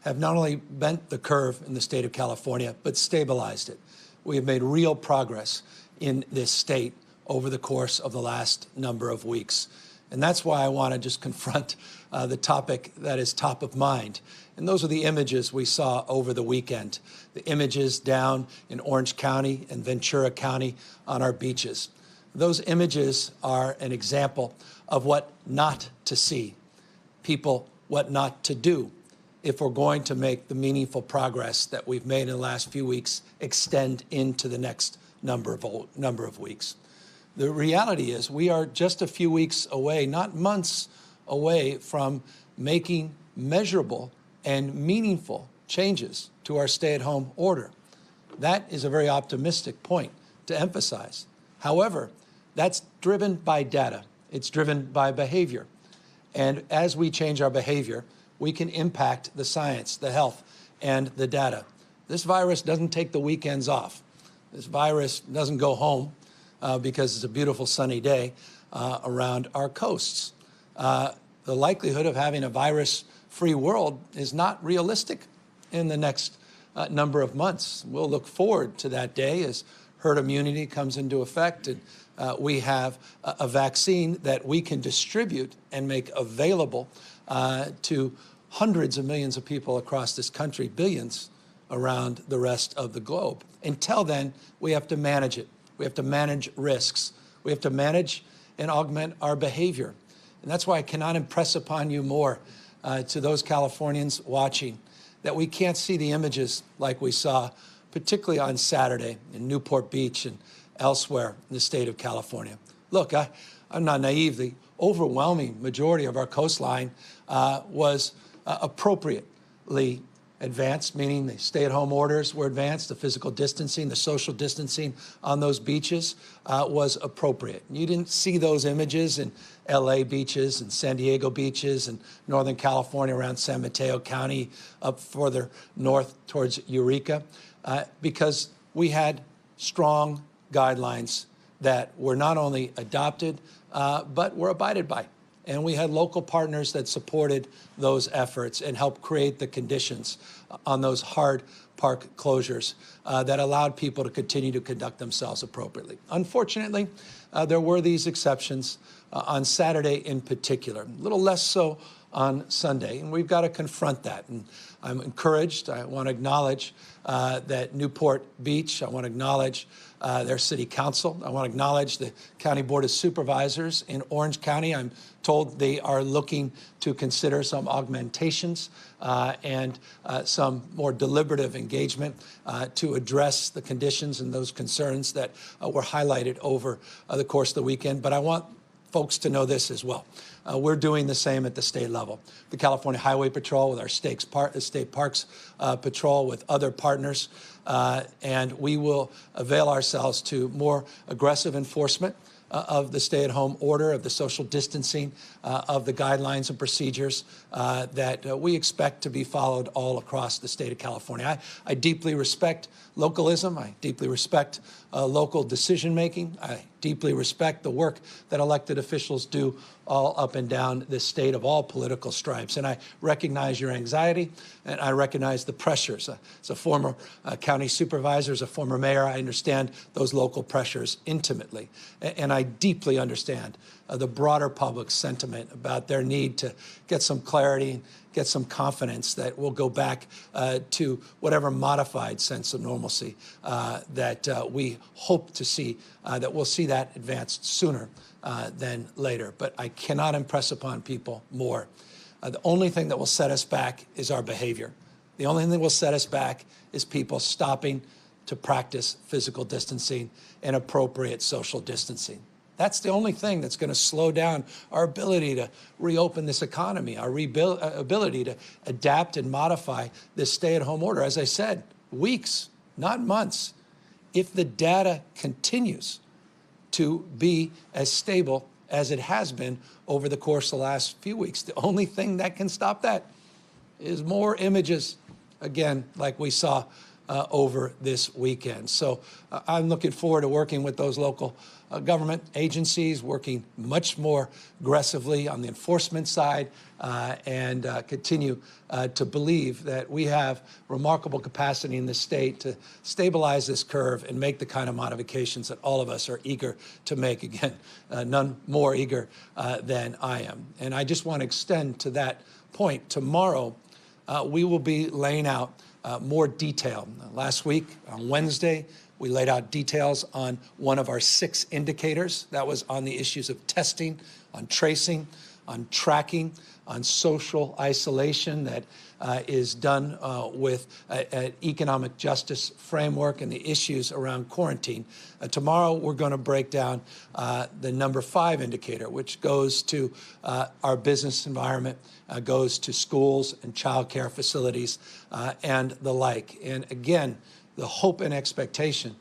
have not only bent the curve in the state of California, but stabilized it. We have made real progress in this state over the course of the last number of weeks. And that's why I want to just confront the topic that is top of mind. And those are the images we saw over the weekend, the images down in Orange County and Ventura County on our beaches. Those images are an example of what not to see, people, what not to do, if we're going to make the meaningful progress that we've made in the last few weeks extend into the next number of weeks. The reality is we are just a few weeks away, not months away, from making measurable and meaningful changes to our stay-at-home order. That is a very optimistic point to emphasize. However, that's driven by data. It's driven by behavior. And as we change our behavior, we can impact the science, the health, and the data. This virus doesn't take the weekends off. This virus doesn't go home because it's a beautiful sunny day around our coasts. The likelihood of having a virus-free world is not realistic in the next number of months. We'll look forward to that day as herd immunity comes into effect and we have a vaccine that we can distribute and make available to hundreds of millions of people across this country, billions around the rest of the globe. Until then, we have to manage it. We have to manage risks. We have to manage and augment our behavior. And that's why I cannot impress upon you more to those Californians watching that we can't see the images like we saw, particularly on Saturday in Newport Beach and elsewhere in the state of California. Look, I'm not naive. The overwhelming majority of our coastline was appropriately advanced, meaning the stay-at-home orders were advanced, the physical distancing, the social distancing on those beaches was appropriate. You didn't see those images in LA beaches and San Diego beaches and Northern California around San Mateo County, up further north towards Eureka, because we had strong guidelines that were not only adopted, but were abided by. And we had local partners that supported those efforts and helped create the conditions on those hard park closures that allowed people to continue to conduct themselves appropriately. Unfortunately, there were these exceptions on Saturday in particular, a little less so on Sunday, and we've got to confront that. And I'm encouraged. I want to acknowledge that Newport Beach. I want to acknowledge their city council. I want to acknowledge the County Board of Supervisors in Orange County. I'm told they are looking to consider some augmentations and some more deliberative engagement to address the conditions and those concerns that were highlighted over the course of the weekend. But I want folks to know this as well. We're doing the same at the state level. The California Highway Patrol with our State Parks Patrol with other partners, and we will avail ourselves to more aggressive enforcement of the stay-at-home order, of the social distancing, of the guidelines and procedures that we expect to be followed all across the state of California. I deeply respect localism. I deeply respect local decision-making. I deeply respect the work that elected officials do all up and down this state of all political stripes. And I recognize your anxiety, and I recognize the pressures. As a former county supervisor, as a former mayor, I understand those local pressures intimately. And I deeply understand the broader public's sentiment about their need to get some clarity, get some confidence that we'll go back to whatever modified sense of normalcy that we hope to see, that we'll see that advanced sooner than later. But I cannot impress upon people more. The only thing that will set us back is our behavior. The only thing that will set us back is people stopping to practice physical distancing and appropriate social distancing. That's the only thing that's going to slow down our ability to reopen this economy, our ability to adapt and modify this stay-at-home order. As I said, weeks, not months. If the data continues to be as stable as it has been over the course of the last few weeks, the only thing that can stop that is more images, again, like we saw over this weekend. So I'm looking forward to working with those local government agencies, working much more aggressively on the enforcement side, and continue to believe that we have remarkable capacity in the state to stabilize this curve and make the kind of modifications that all of us are eager to make. Again, none more eager than I am. And I just want to extend to that point. Tomorrow, we will be laying out more detail. Last week, on Wednesday, we laid out details on one of our 6 indicators. That was on the issues of testing, on tracing, on tracking, on social isolation that is done with an economic justice framework and the issues around quarantine. Tomorrow, we're going to break down the number 5 indicator, which goes to our business environment, goes to schools and child care facilities and the like. And again, the hope and expectation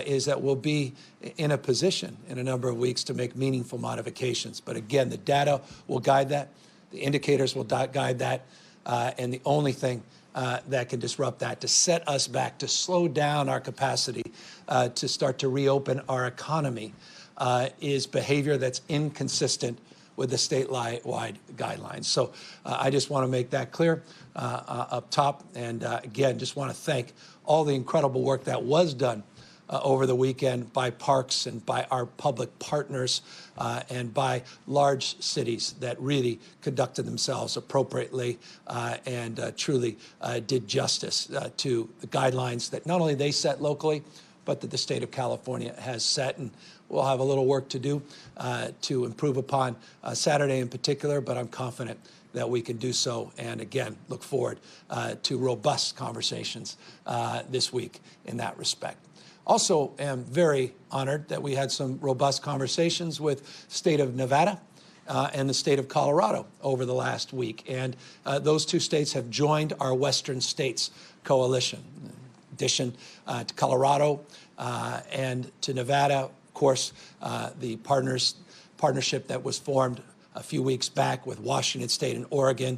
is that we'll be in a position in a number of weeks to make meaningful modifications. But again, the data will guide that. The indicators will guide that. And the only thing that can disrupt that, to set us back, to slow down our capacity to start to reopen our economy, is behavior that's inconsistent with the statewide guidelines. So I just want to make that clear up top. And again, just want to thank all the incredible work that was done over the weekend by parks and by our public partners and by large cities that really conducted themselves appropriately and truly did justice to the guidelines that not only they set locally, but that the state of California has set. And we'll have a little work to do to improve upon Saturday in particular, but I'm confident that we can do so. And again, look forward to robust conversations this week in that respect. Also am very honored that we had some robust conversations with state of Nevada and the state of Colorado over the last week. And those 2 states have joined our Western States Coalition. In addition to Colorado and to Nevada, of course, the partnership that was formed a few weeks back with Washington State and Oregon.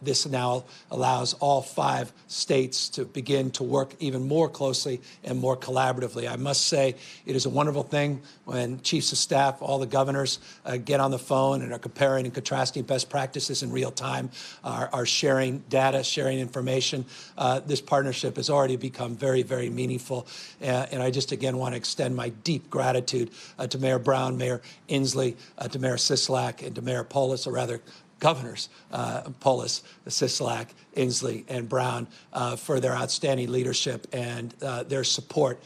This now allows all 5 states to begin to work even more closely and more collaboratively. I must say it is a wonderful thing when chiefs of staff, all the governors get on the phone and are comparing and contrasting best practices in real time, are sharing data, sharing information. This partnership has already become very, very meaningful. And I just, again, want to extend my deep gratitude to Mayor Brown, Mayor Inslee, to Mayor Sisolak, and to Mayor Polis, or rather Governors Polis, Sisolak, Inslee, and Brown for their outstanding leadership and their support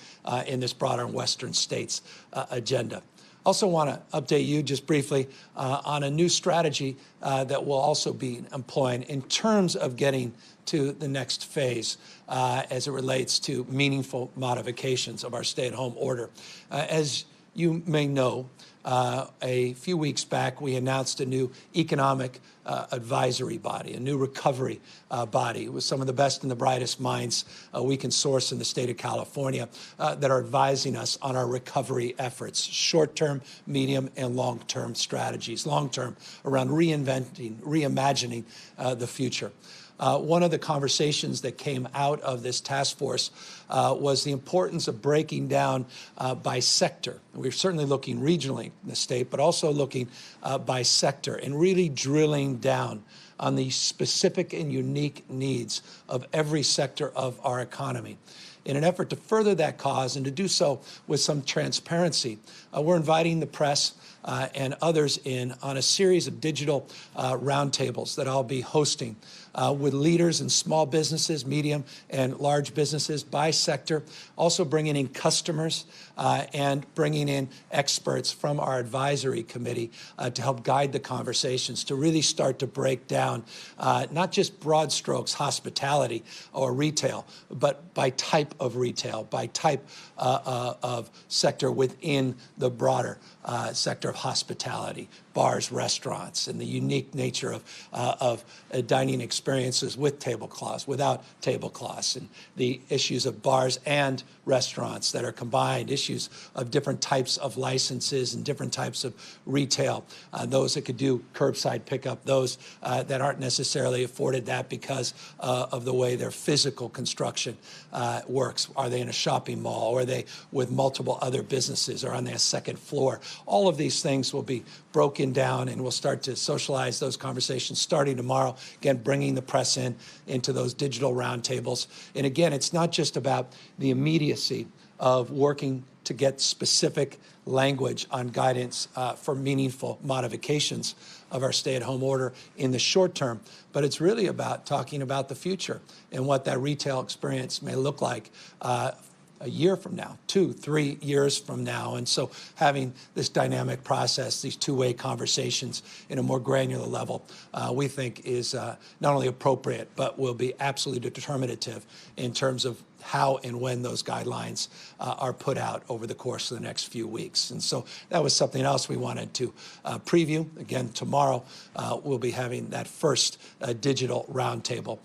in this broader Western States agenda. Also want to update you just briefly on a new strategy that we'll also be employing in terms of getting to the next phase as it relates to meaningful modifications of our stay-at-home order. As you may know, a few weeks back, we announced a new economic advisory body, a new recovery body with some of the best and the brightest minds we can source in the state of California that are advising us on our recovery efforts, short-term, medium, and long-term strategies, long-term around reinventing, reimagining the future. One of the conversations that came out of this task force was the importance of breaking down by sector. We're certainly looking regionally in the state, but also looking by sector and really drilling down on the specific and unique needs of every sector of our economy. In an effort to further that cause and to do so with some transparency, we're inviting the press and others in on a series of digital roundtables that I'll be hosting with leaders in small businesses, medium and large businesses by sector, also bringing in customers and bringing in experts from our advisory committee to help guide the conversations, to really start to break down not just broad strokes, hospitality or retail, but by type of retail, by type of sector within the broader sector of hospitality, bars, restaurants, and the unique nature of dining experiences with tablecloths, without tablecloths, and the issues of bars and restaurants that are combined, issues of different types of licenses and different types of retail, those that could do curbside pickup, those that aren't necessarily afforded that because of the way their physical construction works. Are they in a shopping mall, or are they with multiple other businesses, or on their second floor? All of these things will be broken down, and we'll start to socialize those conversations starting tomorrow, again, bringing the press into those digital roundtables. And again, it's not just about the immediacy of working to get specific language on guidance for meaningful modifications of our stay-at-home order in the short term, but it's really about talking about the future and what that retail experience may look like a year from now, 2, 3 years from now. And so having this dynamic process, these two-way conversations in a more granular level, we think is not only appropriate, but will be absolutely determinative in terms of how and when those guidelines are put out over the course of the next few weeks. And so that was something else we wanted to preview. Again, tomorrow we'll be having that first digital roundtable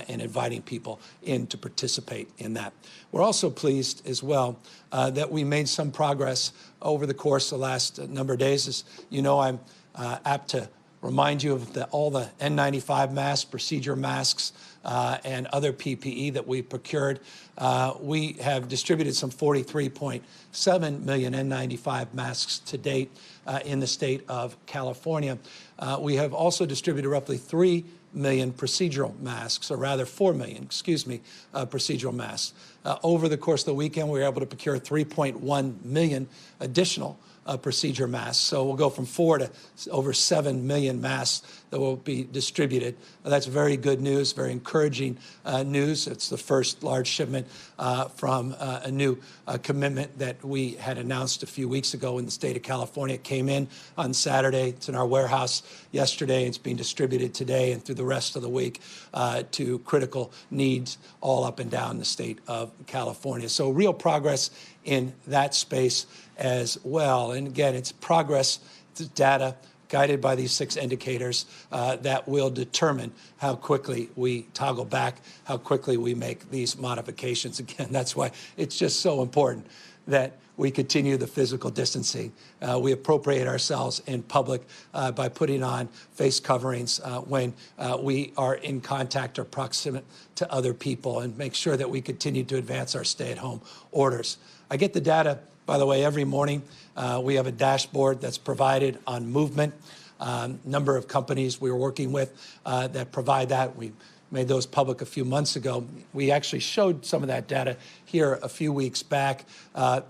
and inviting people in to participate in that. We're also pleased as well that we made some progress over the course of the last number of days. As you know, I'm apt to remind you of all the N95 masks, procedure masks, and other PPE that we procured. We have distributed some 43.7 million N95 masks to date in the state of California. We have also distributed roughly 3 million procedural masks, or rather 4 million, procedural masks. Over the course of the weekend, we were able to procure 3.1 million additional procedure masks. So we'll go from 4 to over 7 million masks that will be distributed. That's very good news, very encouraging news. It's the first large shipment from a new commitment that we had announced a few weeks ago in the state of California. It came in on Saturday. It's in our warehouse yesterday. It's being distributed today and through the rest of the week to critical needs all up and down the state of California. So real progress in that space as well. And again, it's progress, it's data guided by these 6 indicators that will determine how quickly we toggle back, how quickly we make these modifications. Again, that's why it's just so important that we continue the physical distancing. We appropriate ourselves in public by putting on face coverings when we are in contact or proximate to other people, and make sure that we continue to advance our stay-at-home orders. I get the data, by the way, every morning. We have a dashboard that's provided on movement, number of companies we're working with that provide that. We made those public a few months ago. We actually showed some of that data here a few weeks back.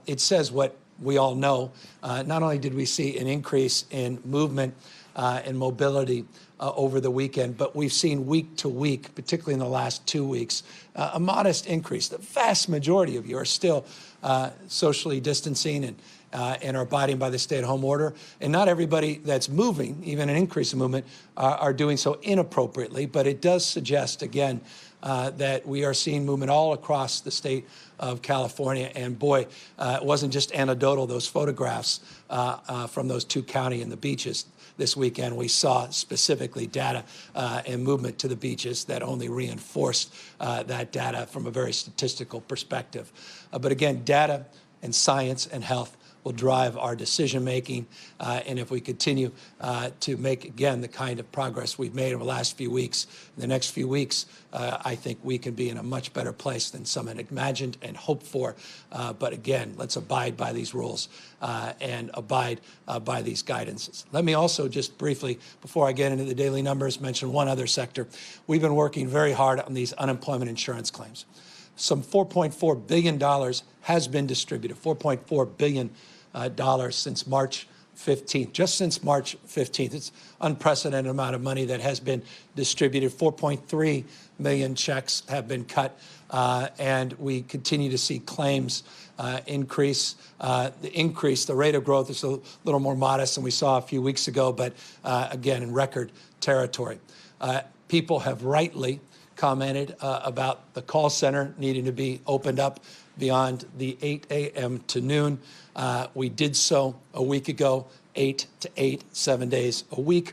It says what we all know. Not only did we see an increase in movement and mobility over the weekend, but we've seen week to week, particularly in the last 2 weeks, a modest increase. The vast majority of you are still socially distancing and are abiding by the stay-at-home order. And not everybody that's moving, even an increase in movement, are doing so inappropriately. But it does suggest, again, that we are seeing movement all across the state of California. And boy, it wasn't just anecdotal, those photographs from those 2 counties and the beaches this weekend. We saw specifically data and movement to the beaches that only reinforced that data from a very statistical perspective. But again, data and science and health will drive our decision-making. And if we continue to make, again, the kind of progress we've made over the last few weeks, in the next few weeks, I think we can be in a much better place than some had imagined and hoped for. But again, let's abide by these rules and abide by these guidances. Let me also just briefly, before I get into the daily numbers, mention one other sector. We've been working very hard on these unemployment insurance claims. Some $4.4 billion has been distributed, $4.4 billion since March 15th, just since March 15th. It's unprecedented amount of money that has been distributed. 4.3 million checks have been cut, and we continue to see claims increase. The rate of growth is a little more modest than we saw a few weeks ago, but again, in record territory. People have rightly commented about the call center needing to be opened up beyond the 8 a.m. to noon. We did so a week ago, 7 days a week.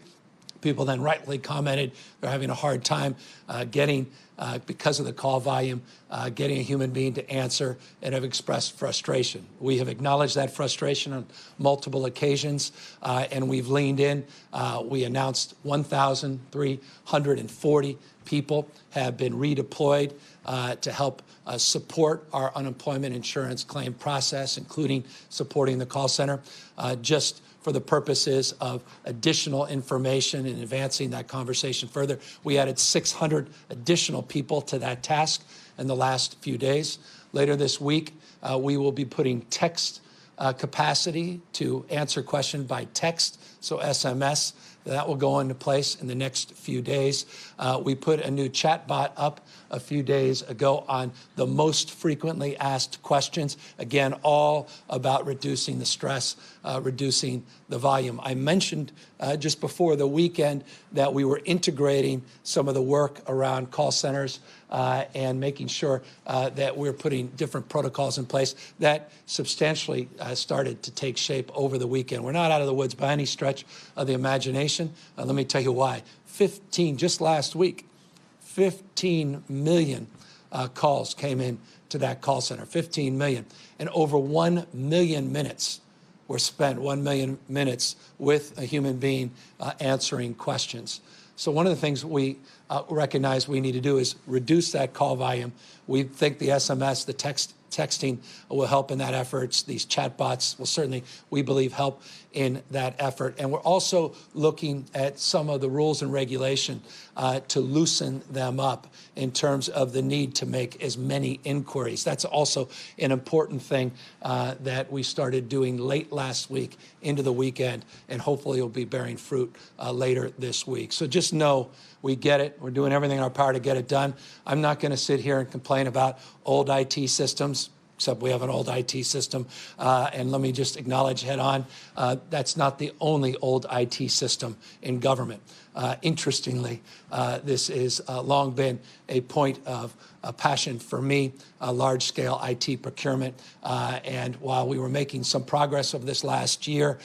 People then rightly commented they're having a hard time getting, because of the call volume, getting a human being to answer, and have expressed frustration. We have acknowledged that frustration on multiple occasions, and we've leaned in. We announced 1,340 people have been redeployed to help support our unemployment insurance claim process, including supporting the call center, just for the purposes of additional information and advancing that conversation further. We added 600 additional people to that task in the last few days. Later this week, we will be putting text capacity to answer questions by text, so SMS. That will go into place in the next few days. We put a new chatbot up a few days ago on the most frequently asked questions. Again, all about reducing the stress, reducing the volume. I mentioned just before the weekend that we were integrating some of the work around call centers and making sure that we're putting different protocols in place. That substantially started to take shape over the weekend. We're not out of the woods by any stretch of the imagination. Let me tell you why. Just last week, 15 million calls came in to that call center, 15 million. And over 1 million minutes were spent, 1 million minutes with a human being answering questions. So one of the things we recognize we need to do is reduce that call volume. We think the SMS, the texting will help in that effort. These chatbots will certainly, we believe, help in that effort. And we're also looking at some of the rules and regulation to loosen them up in terms of the need to make as many inquiries. That's also an important thing that we started doing late last week into the weekend, and hopefully will be bearing fruit later this week. So just know we get it. We're doing everything in our power to get it done. I'm not going to sit here and complain about old IT systems, except we have an old IT system. And let me just acknowledge head on, that's not the only old IT system in government. Interestingly, this has long been a point of passion for me, large-scale IT procurement. And while we were making some progress over this last year,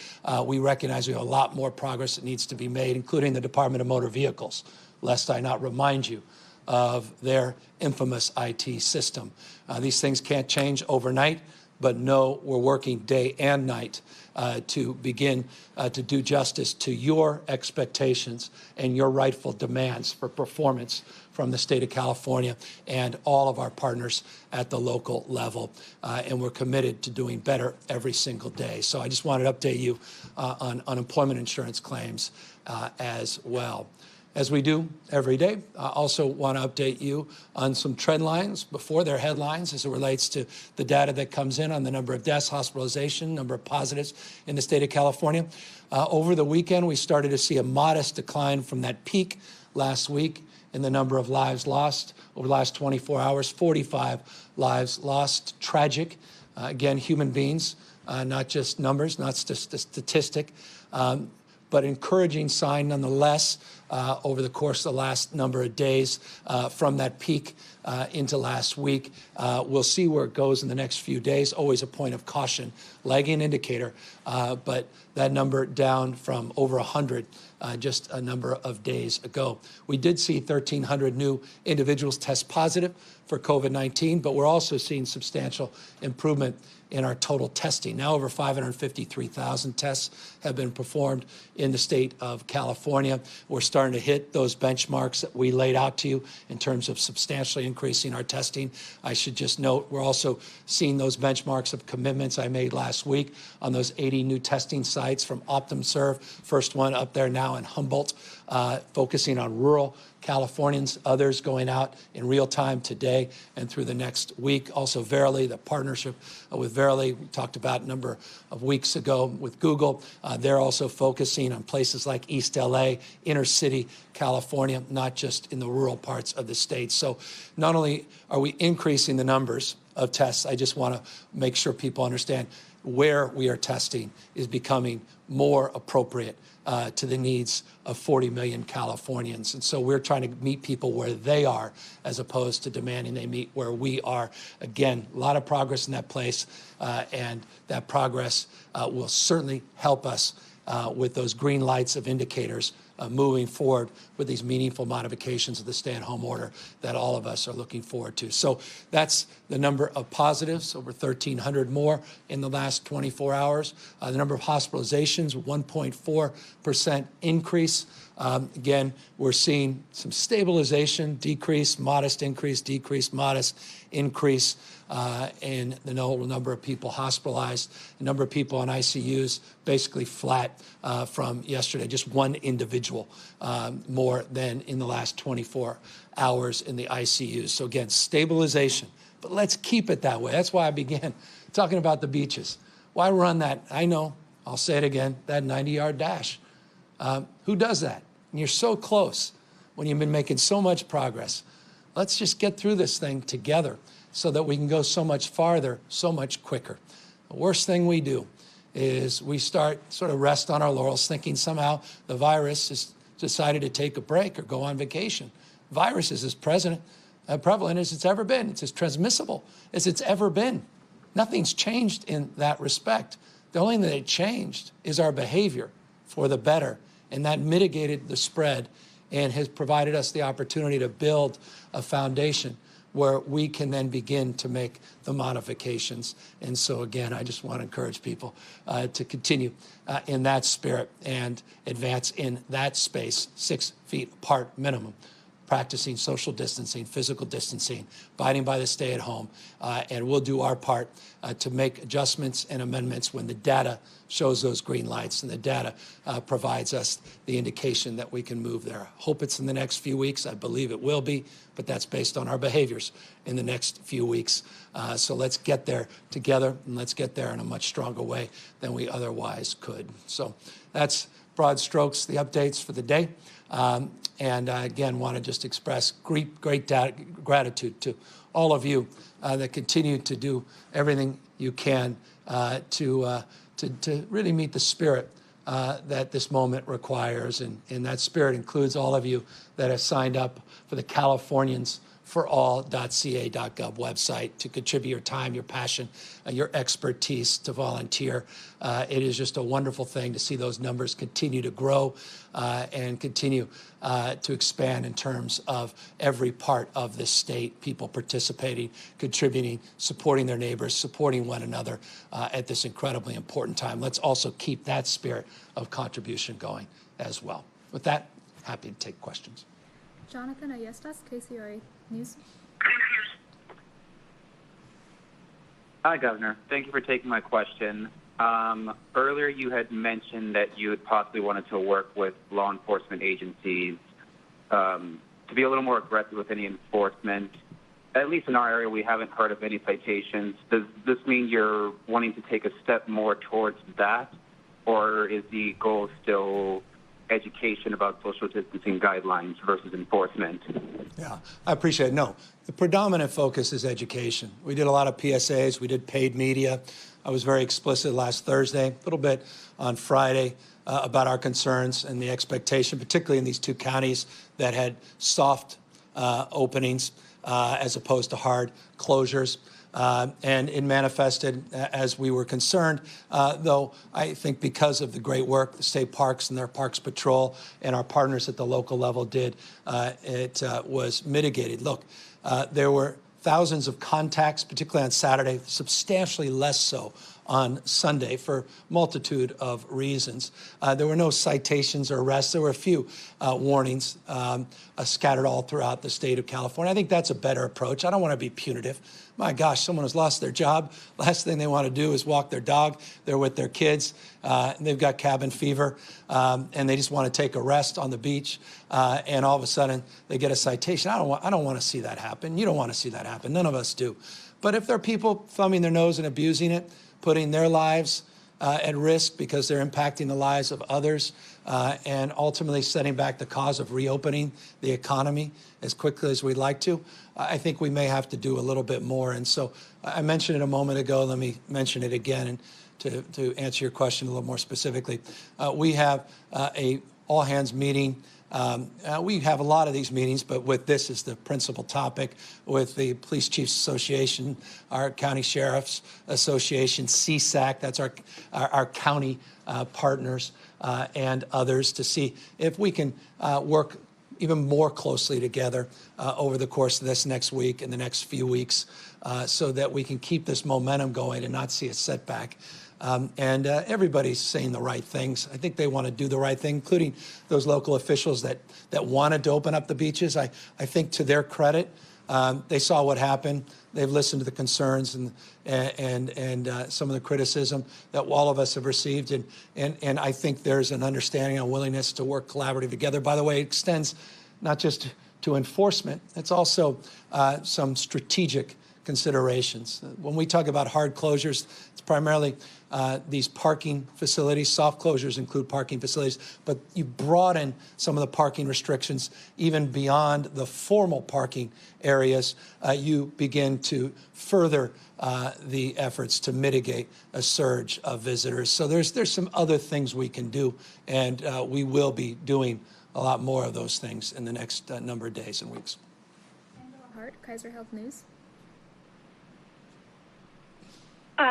we recognize we have a lot more progress that needs to be made, including the Department of Motor Vehicles, lest I not remind you of their infamous IT system. These things can't change overnight, but no, we're working day and night to begin to do justice to your expectations and your rightful demands for performance from the state of California and all of our partners at the local level. And we're committed to doing better every single day. So I just wanted to update you on unemployment insurance claims as well. As we do every day, I also want to update you on some trend lines before their headlines as it relates to the data that comes in on the number of deaths, hospitalization, number of positives in the state of California. Over the weekend, we started to see a modest decline from that peak last week in the number of lives lost. Over the last 24 hours, 45 lives lost. Tragic. Again, human beings, not just numbers, not just a statistic. But encouraging sign nonetheless over the course of the last number of days from that peak into last week. We'll see where it goes in the next few days. Always a point of caution, lagging indicator, but that number down from over 100 just a number of days ago. We did see 1,300 new individuals test positive for COVID-19, but we're also seeing substantial improvement in our total testing. Now over 553,000 tests have been performed in the state of California. We're starting to hit those benchmarks that we laid out to you in terms of substantially increasing our testing. I should just note we're also seeing those benchmarks of commitments I made last week on those 80 new testing sites from OptumServe, first one up there now in Humboldt, focusing on rural Californians, others going out in real time today and through the next week. Also, Verily, the partnership with Verily, we talked about a number of weeks ago with Google. They're also focusing on places like East LA, inner city California, not just in the rural parts of the state. So not only are we increasing the numbers of tests, I just want to make sure people understand where we are testing is becoming more appropriate to the needs of 40 million Californians. And so we're trying to meet people where they are as opposed to demanding they meet where we are. Again, a lot of progress in that place, and that progress will certainly help us with those green lights of indicators moving forward with these meaningful modifications of the stay-at-home order that all of us are looking forward to. So that's the number of positives, over 1,300 more in the last 24 hours. The number of hospitalizations, 1.4% increase. Again, we're seeing some stabilization, decrease, modest increase, decrease, modest increase in the number of people hospitalized. The number of people on ICUs basically flat from yesterday, just one individual more than in the last 24 hours in the ICUs. So again, stabilization, but let's keep it that way. That's why I began talking about the beaches. Why run that? I know, I'll say it again, that 90-yard dash. Who does that? And you're so close when you've been making so much progress. Let's just get through this thing together so that we can go so much farther, so much quicker. The worst thing we do is we start sort of rest on our laurels thinking somehow the virus has decided to take a break or go on vacation. Virus is as prevalent as it's ever been. It's as transmissible as it's ever been. Nothing's changed in that respect. The only thing that changed is our behavior for the better, and that mitigated the spread and has provided us the opportunity to build a foundation where we can then begin to make the modifications. And so, again, I just want to encourage people to continue in that spirit and advance in that space, 6 feet apart minimum, practicing social distancing, physical distancing, abiding by the stay-at-home, and we'll do our part to make adjustments and amendments when the data shows those green lights and the data provides us the indication that we can move there. Hope it's in the next few weeks. I believe it will be, but that's based on our behaviors in the next few weeks. So let's get there together, and let's get there in a much stronger way than we otherwise could. So that's broad strokes, the updates for the day. And I, again, want to just express great gratitude to all of you that continue to do everything you can to really meet the spirit that this moment requires. And that spirit includes all of you that have signed up for the CaliforniansForAll.ca.gov website to contribute your time, your passion, your expertise to volunteer. It is just a wonderful thing to see those numbers continue to grow and continue to expand in terms of every part of this state, people participating, contributing, supporting their neighbors, supporting one another at this incredibly important time. Let's also keep that spirit of contribution going as well. With that, happy to take questions. Jonathan Ayestas, KCRA News. Hi, Governor. Thank you for taking my question. Earlier, you had mentioned that you had possibly wanted to work with law enforcement agencies to be a little more aggressive with any enforcement. At least in our area, we haven't heard of any citations. Does this mean you're wanting to take a step more towards that, or is the goal still education about social distancing guidelines versus enforcement? Yeah, I appreciate it. No, the predominant focus is education. We did a lot of PSAs. We did paid media. I was very explicit last Thursday, a little bit on Friday about our concerns and the expectation, particularly in these two counties that had soft openings as opposed to hard closures. And it manifested as we were concerned, though I think because of the great work the state parks and their Parks Patrol and our partners at the local level did, it was mitigated. Look, there were thousands of contacts, particularly on Saturday, substantially less so on Sunday for a multitude of reasons. There were no citations or arrests. There were a few warnings scattered all throughout the state of California. I think that's a better approach. I don't want to be punitive. My gosh, someone has lost their job. Last thing they want to do is walk their dog. They're with their kids. They've got cabin fever, and they just want to take a rest on the beach. And all of a sudden, they get a citation. I don't want to see that happen. You don't want to see that happen. None of us do. But if there are people thumbing their nose and abusing it, putting their lives at risk because they're impacting the lives of others and ultimately setting back the cause of reopening the economy as quickly as we'd like to, I think we may have to do a little bit more. And so I mentioned it a moment ago. Let me mention it again and to answer your question a little more specifically. We have a all-hands meeting. We have a lot of these meetings, but with this is the principal topic with the Police Chiefs Association, our County Sheriffs Association, CSAC, that's our county partners, and others to see if we can work even more closely together over the course of this next week and the next few weeks so that we can keep this momentum going and not see a setback. Everybody's saying the right things. I think they want to do the right thing, including those local officials that wanted to open up the beaches. I think to their credit, they saw what happened. They've listened to the concerns and some of the criticism that all of us have received. And I think there's an understanding and willingness to work collaboratively together. By the way, it extends not just to enforcement, it's also some strategic considerations. When we talk about hard closures, it's primarily these parking facilities. Soft closures include parking facilities, but you broaden some of the parking restrictions even beyond the formal parking areas. You begin to further the efforts to mitigate a surge of visitors. So there's some other things we can do, and we will be doing a lot more of those things in the next number of days and weeks. Angela Hart, Kaiser Health News.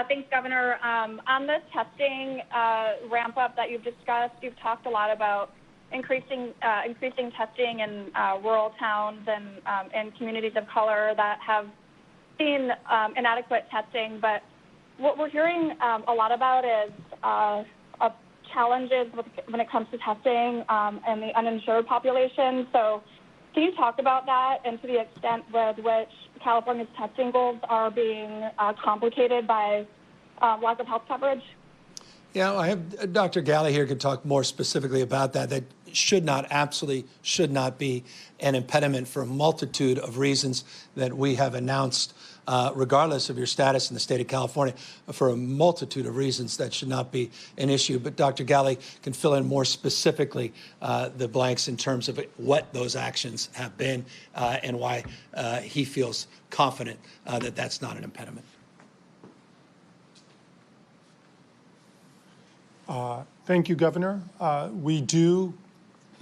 Thanks, Governor. On the testing ramp up that you've discussed, you've talked a lot about increasing testing in rural towns and communities of color that have seen inadequate testing. But what we're hearing a lot about is challenges when it comes to testing and the uninsured population. So can you talk about that and to the extent with which California's testing goals are being complicated by lack of health coverage? Yeah, I have Dr. Galley here could talk more specifically about that. That absolutely should not be an impediment for a multitude of reasons that we have announced, regardless of your status in the state of California, for a multitude of reasons that should not be an issue. But Dr. Galley can fill in more specifically the blanks in terms of what those actions have been and why he feels confident that that's not an impediment. Thank you, Governor. We do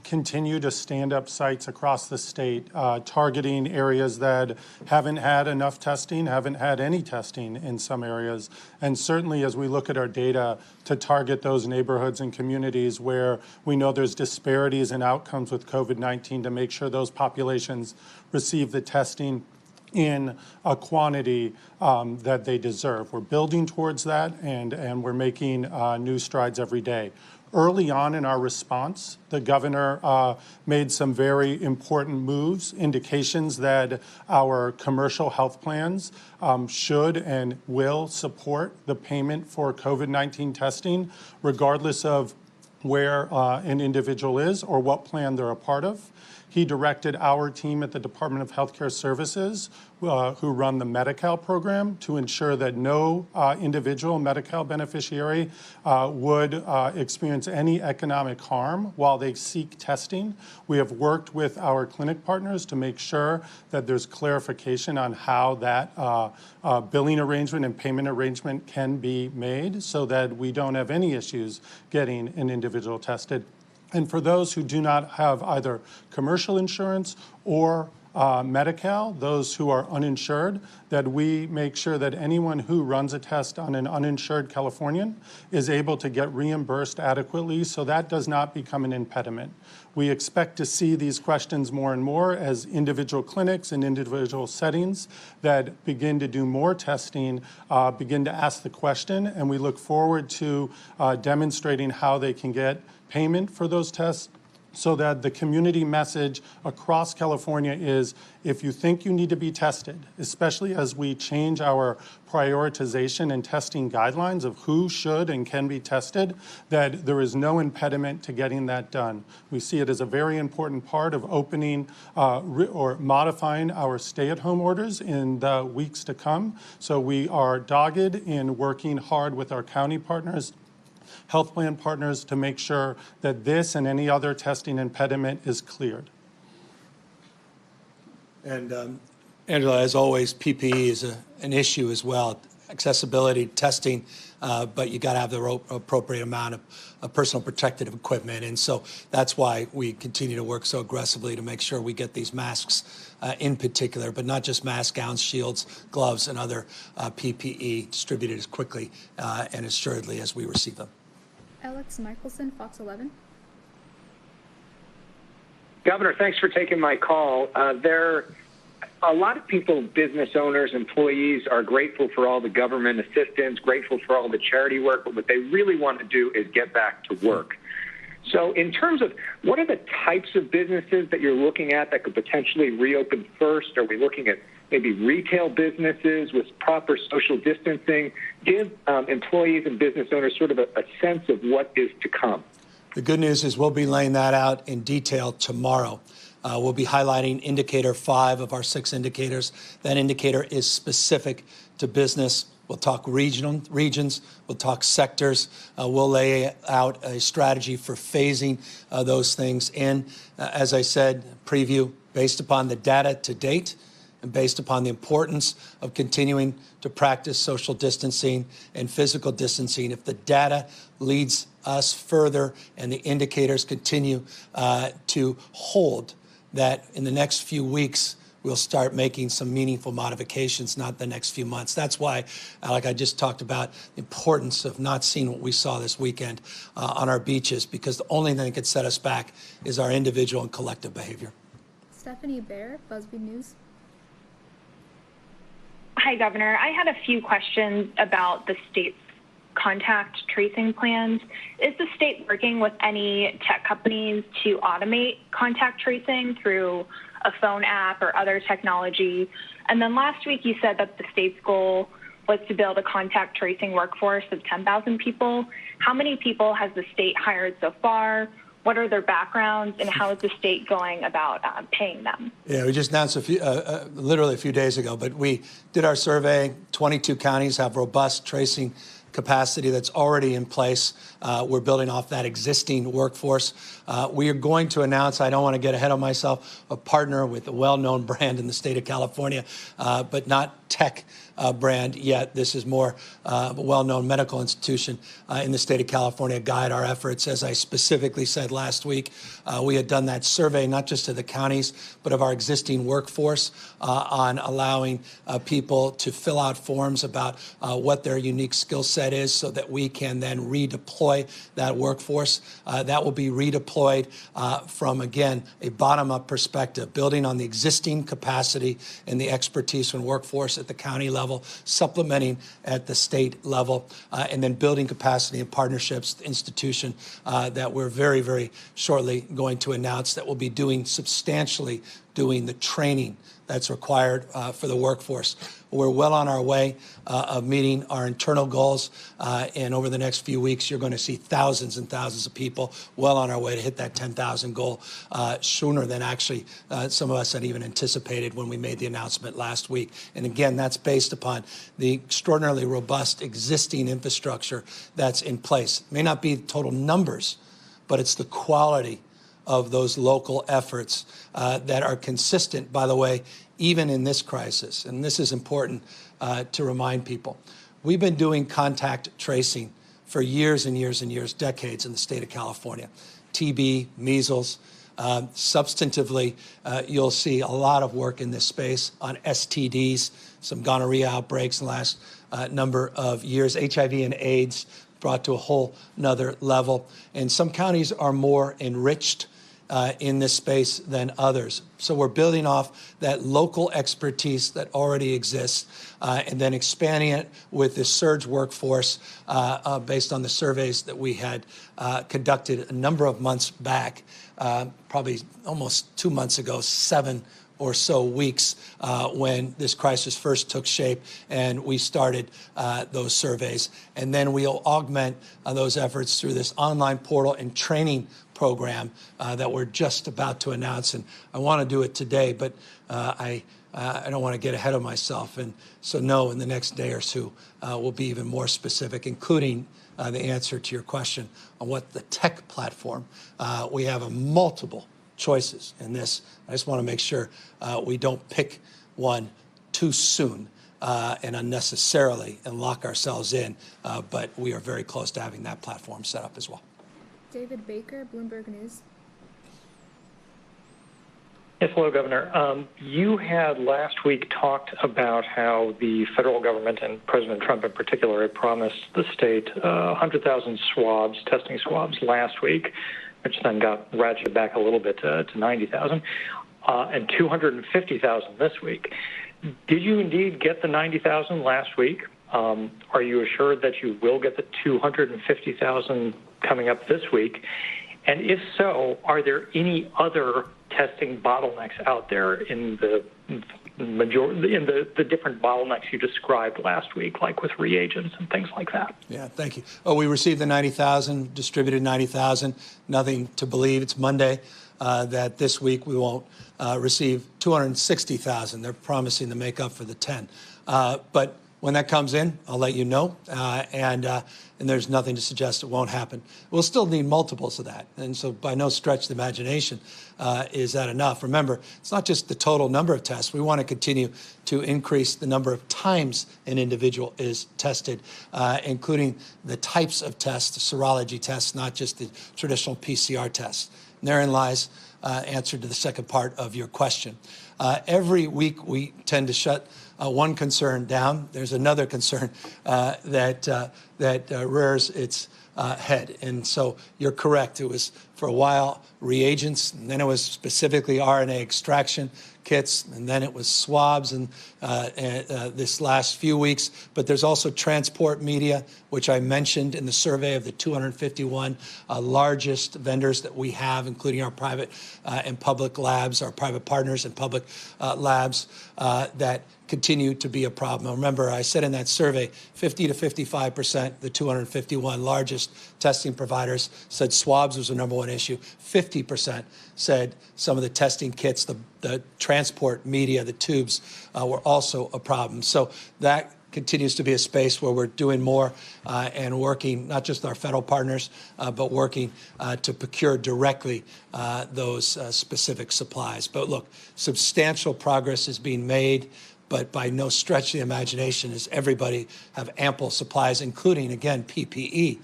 continue to stand up sites across the state, targeting areas that haven't had enough testing, haven't had any testing in some areas. And certainly as we look at our data, to target those neighborhoods and communities where we know there's disparities in outcomes with COVID-19 to make sure those populations receive the testing in a quantity that they deserve. We're building towards that, and we're making new strides every day. Early on in our response, the governor made some very important moves, indications that our commercial health plans should and will support the payment for COVID-19 testing, regardless of where an individual is or what plan they're a part of. He directed our team at the Department of Healthcare Services, who run the Medi-Cal program, to ensure that no individual Medi-Cal beneficiary would experience any economic harm while they seek testing. We have worked with our clinic partners to make sure that there's clarification on how that billing arrangement and payment arrangement can be made so that we don't have any issues getting an individual tested. And for those who do not have either commercial insurance or Medi-Cal, those who are uninsured, that we make sure that anyone who runs a test on an uninsured Californian is able to get reimbursed adequately, so that does not become an impediment. We expect to see these questions more and more as individual clinics and individual settings that begin to do more testing begin to ask the question, and we look forward to demonstrating how they can get payment for those tests, so that the community message across California is, if you think you need to be tested, especially as we change our prioritization and testing guidelines of who should and can be tested, that there is no impediment to getting that done. We see it as a very important part of opening or modifying our stay-at-home orders in the weeks to come. So we are dogged in working hard with our county partners, health plan partners, to make sure that this and any other testing impediment is cleared. And Angela, as always, PPE is an issue as well. Accessibility, testing, but you got to have the appropriate amount of personal protective equipment. And so that's why we continue to work so aggressively to make sure we get these masks in particular, but not just masks, gowns, shields, gloves, and other PPE distributed as quickly and assuredly as we receive them. Alex Michelson, Fox 11. Governor, thanks for taking my call. A lot of people, business owners, employees, are grateful for all the government assistance, grateful for all the charity work, but what they really want to do is get back to work. So in terms of what are the types of businesses that you're looking at that could potentially reopen first? Are we looking at maybe retail businesses with proper social distancing? Give employees and business owners sort of a sense of what is to come. The good news is we'll be laying that out in detail tomorrow. We'll be highlighting indicator 5 of our 6 indicators. That indicator is specific to business. We'll talk regions, we'll talk sectors. We'll lay out a strategy for phasing those things in. As I said, preview based upon the data to date and based upon the importance of continuing to practice social distancing and physical distancing. If the data leads us further and the indicators continue to hold, that in the next few weeks, we'll start making some meaningful modifications, not the next few months. That's why, like I just talked about, the importance of not seeing what we saw this weekend on our beaches, because the only thing that could set us back is our individual and collective behavior. Stephanie Baer, BuzzFeed News. Hi, Governor. I had a few questions about the state's contact tracing plans. Is the state working with any tech companies to automate contact tracing through a phone app or other technology? And then last week you said that the state's goal was to build a contact tracing workforce of 10,000 people. How many people has the state hired so far? What are their backgrounds, and how is the state going about paying them? Yeah, we just announced literally a few days ago, but we did our survey. 22 counties have robust tracing capacity that's already in place. We're building off that existing workforce. We are going to announce, I don't want to get ahead of myself, a partner with a well-known brand in the state of California, but not tech brand yet. This is more a well-known medical institution in the state of California guide our efforts. As I specifically said last week, we had done that survey, not just of the counties, but of our existing workforce on allowing people to fill out forms about what their unique skill set is so that we can then redeploy that workforce. That will be redeployed from, again, a bottom-up perspective, building on the existing capacity and the expertise and workforce at the county level, supplementing at the state level, and then building capacity and partnerships, the institution that we're very, very shortly going to announce that will be substantially doing the training that's required for the workforce. We're well on our way of meeting our internal goals, and over the next few weeks, you're going to see thousands and thousands of people well on our way to hit that 10,000 goal sooner than actually some of us had even anticipated when we made the announcement last week. And again, that's based upon the extraordinarily robust existing infrastructure that's in place. It may not be total numbers, but it's the quality of those local efforts that are consistent, by the way, even in this crisis. And this is important to remind people. We've been doing contact tracing for years and years and years, decades in the state of California. TB, measles. Substantively, you'll see a lot of work in this space on STDs, some gonorrhea outbreaks in the last number of years, HIV and AIDS brought to a whole nother level. And some counties are more enriched in this space than others. So we're building off that local expertise that already exists and then expanding it with this surge workforce based on the surveys that we had conducted a number of months back, probably almost 2 months ago, 7 or so weeks when this crisis first took shape, and we started those surveys. And then we'll augment those efforts through this online portal and training program that we're just about to announce. And I want to do it today, but I don't want to get ahead of myself. And so no, in the next day or two, we'll be even more specific, including the answer to your question on what the tech platform. We have multiple choices in this. I just want to make sure we don't pick one too soon and unnecessarily and lock ourselves in, but we are very close to having that platform set up as well. David Baker, Bloomberg News. Yes, hello, Governor. You had last week talked about how the federal government and President Trump in particular had promised the state 100,000 swabs, testing swabs last week, which then got ratcheted back a little bit to 90,000, and 250,000 this week. Did you indeed get the 90,000 last week? Are you assured that you will get the 250,000 coming up this week? And if so, are there any other testing bottlenecks out there in the different bottlenecks you described last week, like with reagents and things like that? Yeah, thank you. Oh, we received the 90,000, distributed 90,000. Nothing to believe. It's Monday. That this week we won't receive 260,000. They're promising to make up for the 10. But when that comes in, I'll let you know, and there's nothing to suggest it won't happen. We'll still need multiples of that, and so by no stretch of the imagination is that enough. Remember, it's not just the total number of tests. We want to continue to increase the number of times an individual is tested, including the types of tests, the serology tests, not just the traditional PCR tests. And therein lies answer to the second part of your question. Every week we tend to shut one concern down. There's another concern that rears its head. And so you're correct. It was for a while reagents, and then it was specifically RNA extraction kits, and then it was swabs and this last few weeks. But there's also transport media, which I mentioned in the survey of the 251 largest vendors that we have, including our private and public labs, our private partners and public labs that continue to be a problem. Remember, I said in that survey, 50 to 55%, the 251 largest testing providers said swabs was the number one issue. 50% said some of the testing kits, the transport media, the tubes were also a problem. So that continues to be a space where we're doing more and working, not just with our federal partners, but working to procure directly those specific supplies. But look, substantial progress is being made, but by no stretch of the imagination does everybody have ample supplies, including, again, PPE,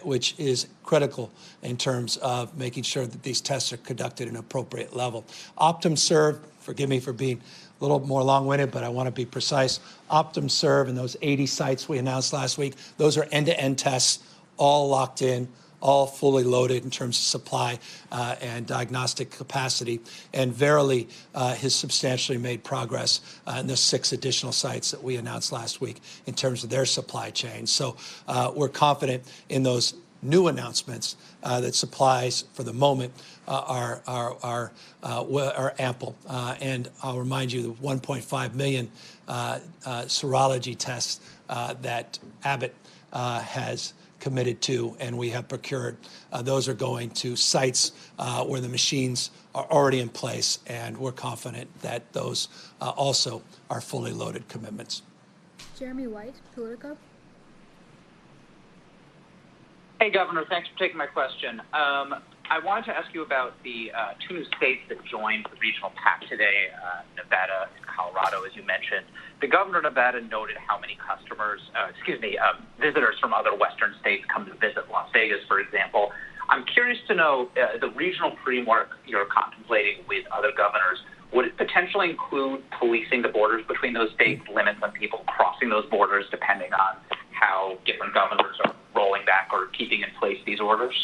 which is critical in terms of making sure that these tests are conducted at an appropriate level. OptumServe, forgive me for being a little more long-winded, but I want to be precise. OptumServe and those 80 sites we announced last week, those are end-to-end tests, all locked in, all fully loaded in terms of supply and diagnostic capacity. And Verily has substantially made progress in the 6 additional sites that we announced last week in terms of their supply chain. So we're confident in those new announcements that supplies for the moment are ample. And I'll remind you the 1.5 million serology tests that Abbott has committed to and we have procured. Those are going to sites where the machines are already in place, and we're confident that those also are fully loaded commitments. Jeremy White, Politico. Hey, Governor, thanks for taking my question. I wanted to ask you about the 2 new states that joined the regional pact today, Nevada and Colorado, as you mentioned. The governor of Nevada noted how many visitors from other Western states come to visit Las Vegas, for example. I'm curious to know the regional framework you're contemplating with other governors. Would it potentially include policing the borders between those states, limits on people crossing those borders, depending on how different governors are rolling back or keeping in place these orders?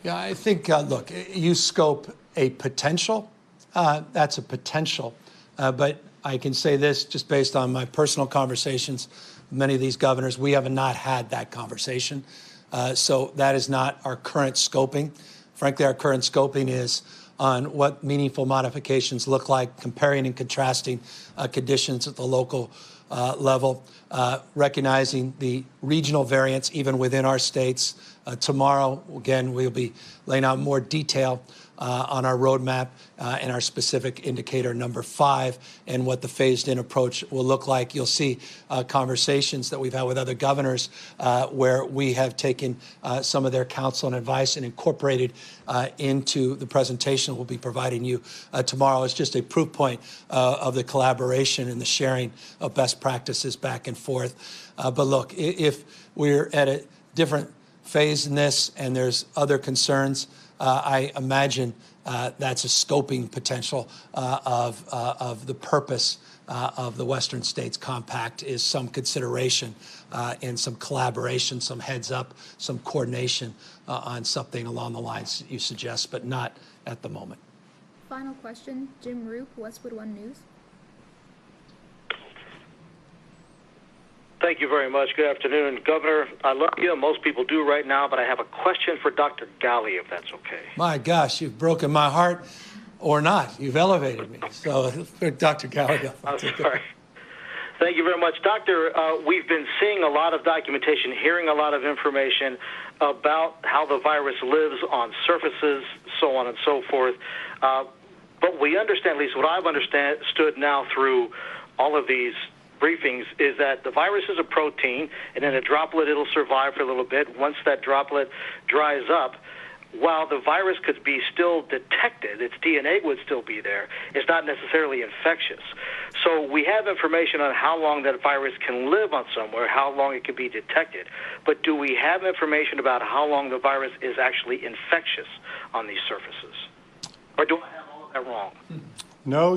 Yeah, I think, look, you scope a potential. That's a potential. But I can say this just based on my personal conversations with many of these governors. We have not had that conversation. So that is not our current scoping. Frankly, our current scoping is on what meaningful modifications look like, comparing and contrasting conditions at the local level, recognizing the regional variance even within our states. Tomorrow, again, we'll be laying out more detail on our roadmap and our specific indicator number 5 and what the phased-in approach will look like. You'll see conversations that we've had with other governors where we have taken some of their counsel and advice and incorporated into the presentation we'll be providing you tomorrow. It's just a proof point of the collaboration and the sharing of best practices back and forth. But look, if we're at a different phase in this and there's other concerns, I imagine that's a scoping potential of the purpose of the Western States Compact is some consideration and some collaboration, some heads up, some coordination on something along the lines you suggest, but not at the moment. Final question, Jim Roop, Westwood One News. Thank you very much. Good afternoon. Governor, I love you. Most people do right now, but I have a question for Dr. Ghaly, if that's okay. My gosh, you've broken my heart or not. You've elevated me. So, Dr. Ghaly. I'm sorry. Thank you very much. Doctor, we've been seeing a lot of documentation, hearing a lot of information about how the virus lives on surfaces, so on and so forth. But we understand, at least what I've understood now through all of these briefings, is that the virus is a protein, and in a droplet it'll survive for a little bit. Once that droplet dries up, while the virus could be still detected, its DNA would still be there, it's not necessarily infectious. So we have information on how long that virus can live on somewhere, how long it can be detected. But do we have information about how long the virus is actually infectious on these surfaces? Or do I have all of that wrong? No,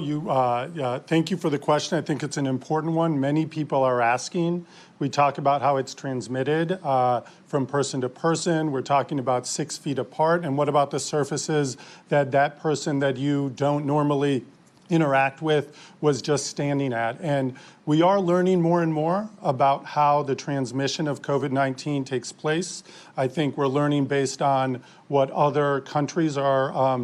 thank you for the question. I think it's an important one. Many people are asking. We talk about how it's transmitted from person to person. We're talking about 6 feet apart. And what about the surfaces that person that you don't normally interact with was just standing at? And we are learning more and more about how the transmission of COVID-19 takes place. I think we're learning based on what other countries are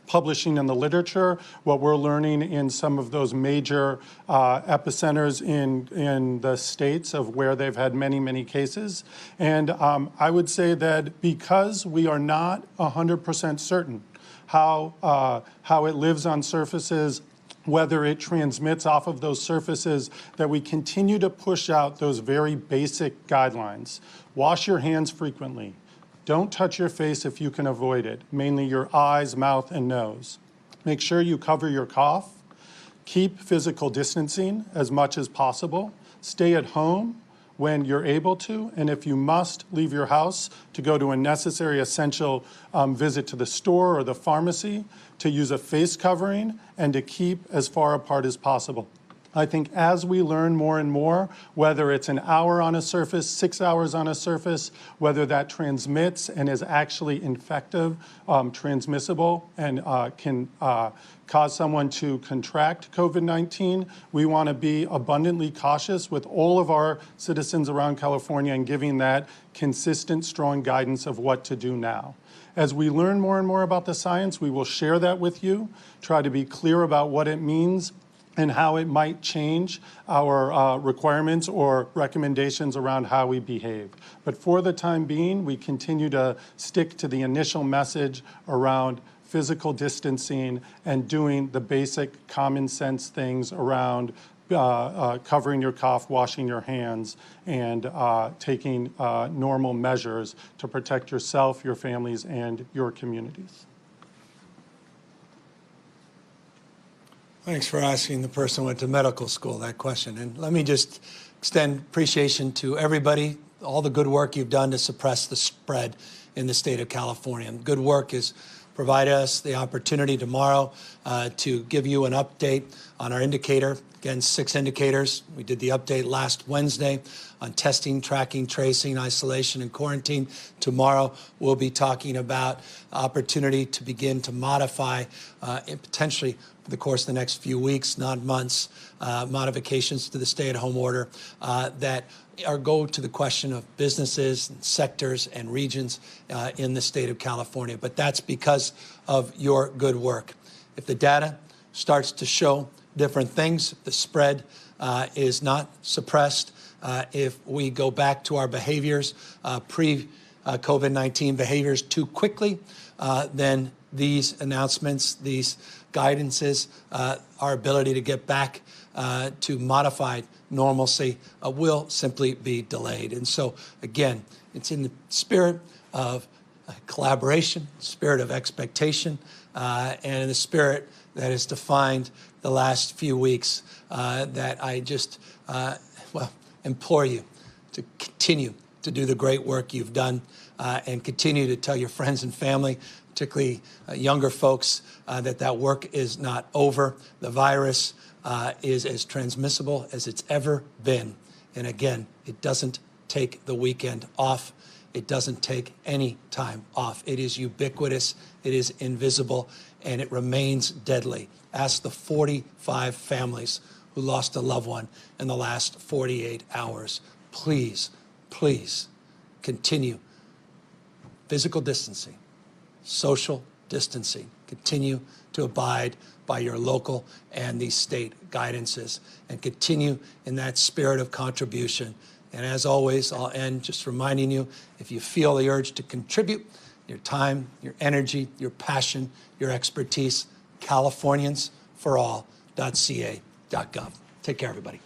publishing in the literature, what we're learning in some of those major epicenters in the states of where they've had many, many cases. And I would say that because we are not 100% certain how it lives on surfaces, whether it transmits off of those surfaces, that we continue to push out those very basic guidelines. Wash your hands frequently. Don't touch your face if you can avoid it, mainly your eyes, mouth, and nose. Make sure you cover your cough. Keep physical distancing as much as possible. Stay at home when you're able to, and if you must, leave your house to go to a necessary essential visit to the store or the pharmacy, to use a face covering, and to keep as far apart as possible. I think as we learn more and more, whether it's an hour on a surface, 6 hours on a surface, whether that transmits and is actually infective, transmissible, and can cause someone to contract COVID-19, we want to be abundantly cautious with all of our citizens around California and giving that consistent, strong guidance of what to do now. As we learn more and more about the science, we will share that with you, try to be clear about what it means and how it might change our requirements or recommendations around how we behave. But for the time being, we continue to stick to the initial message around physical distancing and doing the basic common sense things around covering your cough, washing your hands, and taking normal measures to protect yourself, your families, and your communities. Thanks for asking the person who went to medical school that question. And let me just extend appreciation to everybody, all the good work you've done to suppress the spread in the state of California. And good work has provided us the opportunity tomorrow to give you an update on our indicator. Again, 6 indicators. We did the update last Wednesday on testing, tracking, tracing, isolation, and quarantine. Tomorrow, we'll be talking about opportunity to begin to modify and potentially for the course of the next few weeks, not months, modifications to the stay-at-home order that go to the question of businesses, and sectors, and regions in the state of California. But that's because of your good work. If the data starts to show different things, the spread is not suppressed, if we go back to our behaviors, pre-COVID-19 behaviors too quickly, then these announcements, these guidances, our ability to get back to modified normalcy will simply be delayed. And so, again, it's in the spirit of collaboration, spirit of expectation, and in the spirit that has defined the last few weeks that I just, implore you to continue to do the great work you've done and continue to tell your friends and family, particularly younger folks, that work is not over. The virus is as transmissible as it's ever been. And again, it doesn't take the weekend off. It doesn't take any time off. It is ubiquitous, it is invisible, and it remains deadly. Ask the 45 families who lost a loved one in the last 48 hours. Please, please continue physical distancing, social distancing. Continue to abide by your local and the state guidances, and continue in that spirit of contribution. And as always, I'll end just reminding you, if you feel the urge to contribute your time, your energy, your passion, your expertise, CaliforniansForAll.ca.gov. Take care, everybody.